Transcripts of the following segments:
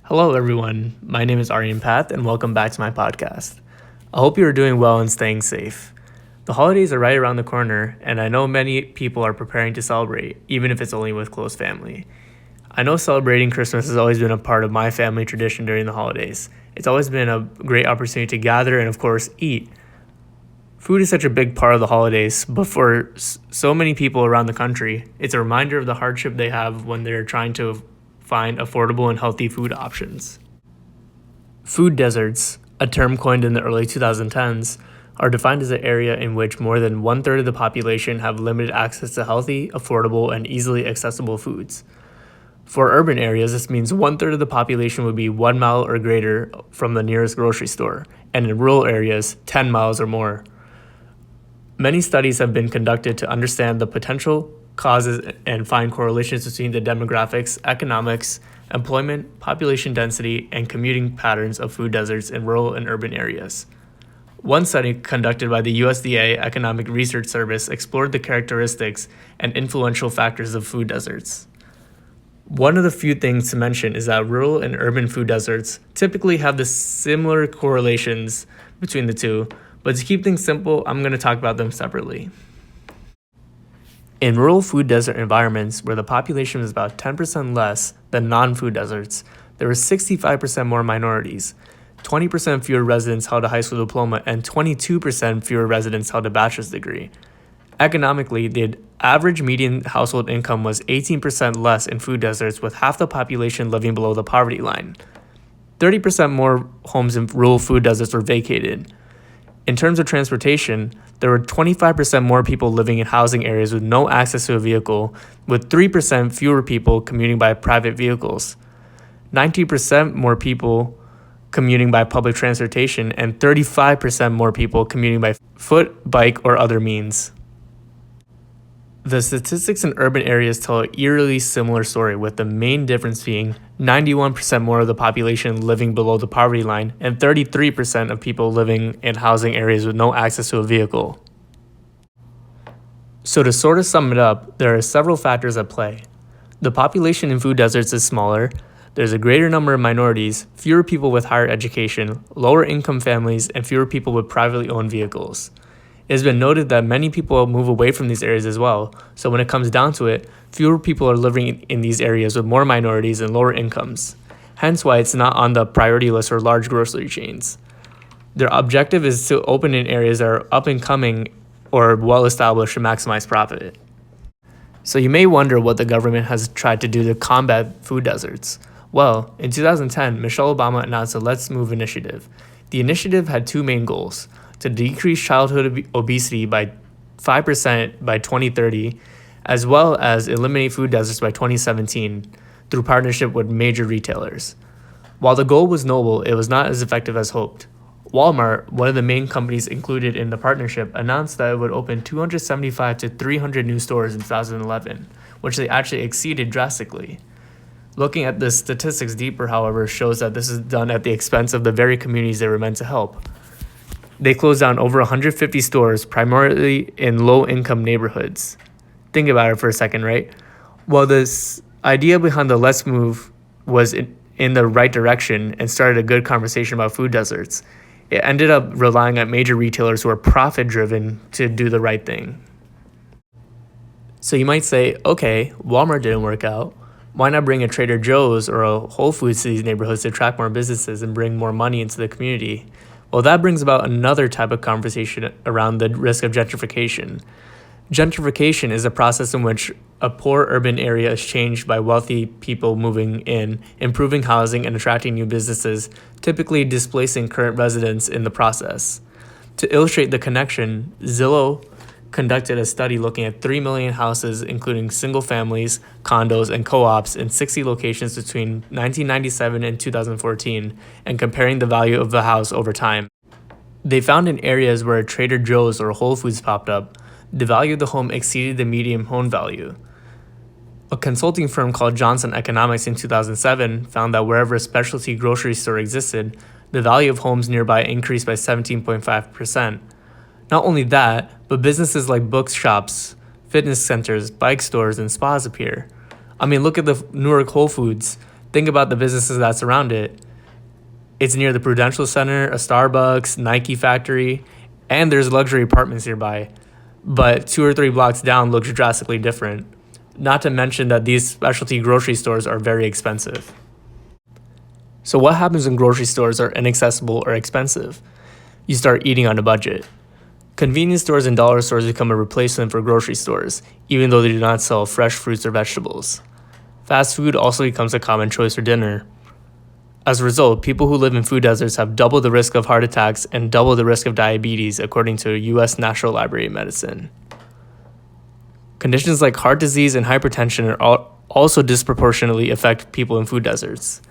Hello, everyone. My name is Aryan Path, and welcome back to my podcast. I hope you are doing well and staying safe. The holidays are right around the corner, and I know many people are preparing to celebrate, even if it's only with close family. I know celebrating Christmas has always been a part of my family tradition during the holidays. It's always been a great opportunity to gather and, of course, eat. Food is such a big part of the holidays, but for so many people around the country, it's a reminder of the hardship they have when they're trying to find affordable and healthy food options. Food deserts, a term coined in the early 2010s, are defined as an area in which more than one-third of the population have limited access to healthy, affordable, and easily accessible foods. For urban areas, this means one-third of the population would be 1 mile or greater from the nearest grocery store, and in rural areas, 10 miles or more. Many studies have been conducted to understand the potential causes and find correlations between the demographics, economics, employment, population density, and commuting patterns of food deserts in rural and urban areas. One study conducted by the USDA Economic Research Service explored the characteristics and influential factors of food deserts. One of the few things to mention is that rural and urban food deserts typically have the similar correlations between the two, but to keep things simple, I'm going to talk about them separately. In rural food desert environments where the population is about 10% less than non-food deserts, there were 65% more minorities, 20% fewer residents held a high school diploma, and 22% fewer residents held a bachelor's degree. Economically, the average median household income was 18% less in food deserts, with half the population living below the poverty line. 30% more homes in rural food deserts were vacated. In terms of transportation, there were 25% more people living in housing areas with no access to a vehicle, with 3% fewer people commuting by private vehicles, 19% more people commuting by public transportation, and 35% more people commuting by foot, bike, or other means. The statistics in urban areas tell an eerily similar story, with the main difference being 91% more of the population living below the poverty line and 33% of people living in housing areas with no access to a vehicle. So to sort of sum it up, there are several factors at play. The population in food deserts is smaller, there's a greater number of minorities, fewer people with higher education, lower income families, and fewer people with privately owned vehicles. It has been noted that many people move away from these areas as well, so when it comes down to it, fewer people are living in these areas with more minorities and lower incomes, hence why it's not on the priority list for large grocery chains. Their objective is to open in areas that are up and coming or well established to maximize profit. So you may wonder what the government has tried to do to combat food deserts. Well, in 2010, Michelle Obama announced the Let's Move initiative. The initiative had two main goals: to decrease childhood obesity by 5% by 2030, as well as eliminate food deserts by 2017 through partnership with major retailers. While the goal was noble, it was not as effective as hoped. Walmart, one of the main companies included in the partnership, announced that it would open 275 to 300 new stores in 2011, which they actually exceeded drastically. Looking at the statistics deeper, however, shows that this is done at the expense of the very communities they were meant to help. They closed down over 150 stores, primarily in low-income neighborhoods. Think about it for a second, right? While this idea behind the Let's Move was in the right direction and started a good conversation about food deserts, it ended up relying on major retailers who are profit-driven to do the right thing. So you might say, okay, Walmart didn't work out. Why not bring a Trader Joe's or a Whole Foods to these neighborhoods to attract more businesses and bring more money into the community? Well, that brings about another type of conversation around the risk of gentrification. Gentrification is a process in which a poor urban area is changed by wealthy people moving in, improving housing and attracting new businesses, typically displacing current residents in the process. To illustrate the connection, Zillow conducted a study looking at 3 million houses, including single families, condos, and co-ops in 60 locations between 1997 and 2014, and comparing the value of the house over time. They found in areas where a Trader Joe's or Whole Foods popped up, the value of the home exceeded the median home value. A consulting firm called Johnson Economics in 2007 found that wherever a specialty grocery store existed, the value of homes nearby increased by 17.5%. Not only that, but businesses like bookshops, fitness centers, bike stores, and spas appear. I mean, look at the Newark Whole Foods. Think about the businesses that surround it. It's near the Prudential Center, a Starbucks, Nike factory, and there's luxury apartments nearby. But 2 or 3 blocks down looks drastically different. Not to mention that these specialty grocery stores are very expensive. So what happens when grocery stores are inaccessible or expensive? You start eating on a budget. Convenience stores and dollar stores become a replacement for grocery stores, even though they do not sell fresh fruits or vegetables. Fast food also becomes a common choice for dinner. As a result, people who live in food deserts have double the risk of heart attacks and double the risk of diabetes, according to U.S. National Library of Medicine. Conditions like heart disease and hypertension also disproportionately affect people in food deserts.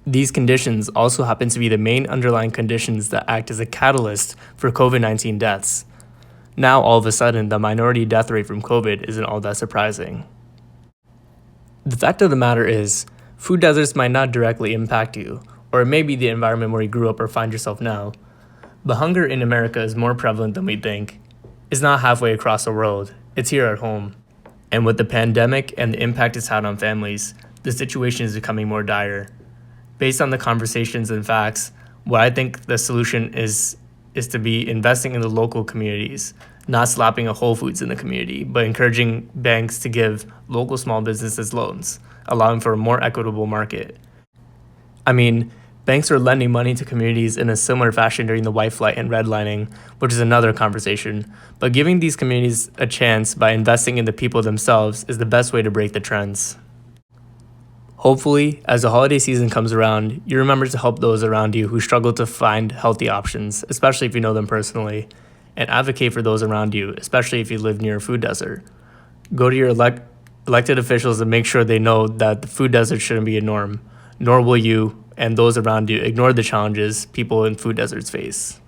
These conditions also happen to be the main underlying conditions that act as a catalyst for COVID-19 deaths. Now, all of a sudden, the minority death rate from COVID isn't all that surprising. The fact of the matter is, food deserts might not directly impact you, or it may be the environment where you grew up or find yourself now. But hunger in America is more prevalent than we think. It's not halfway across the world, it's here at home. And with the pandemic and the impact it's had on families, the situation is becoming more dire. Based on the conversations and facts, what I think the solution is to be investing in the local communities, not slapping a Whole Foods in the community, but encouraging banks to give local small businesses loans, allowing for a more equitable market. I mean, banks are lending money to communities in a similar fashion during the white flight and redlining, which is another conversation, but giving these communities a chance by investing in the people themselves is the best way to break the trends. Hopefully, as the holiday season comes around, you remember to help those around you who struggle to find healthy options, especially if you know them personally, and advocate for those around you, especially if you live near a food desert. Go to your elected officials and make sure they know that the food desert shouldn't be a norm, nor will you and those around you ignore the challenges people in food deserts face.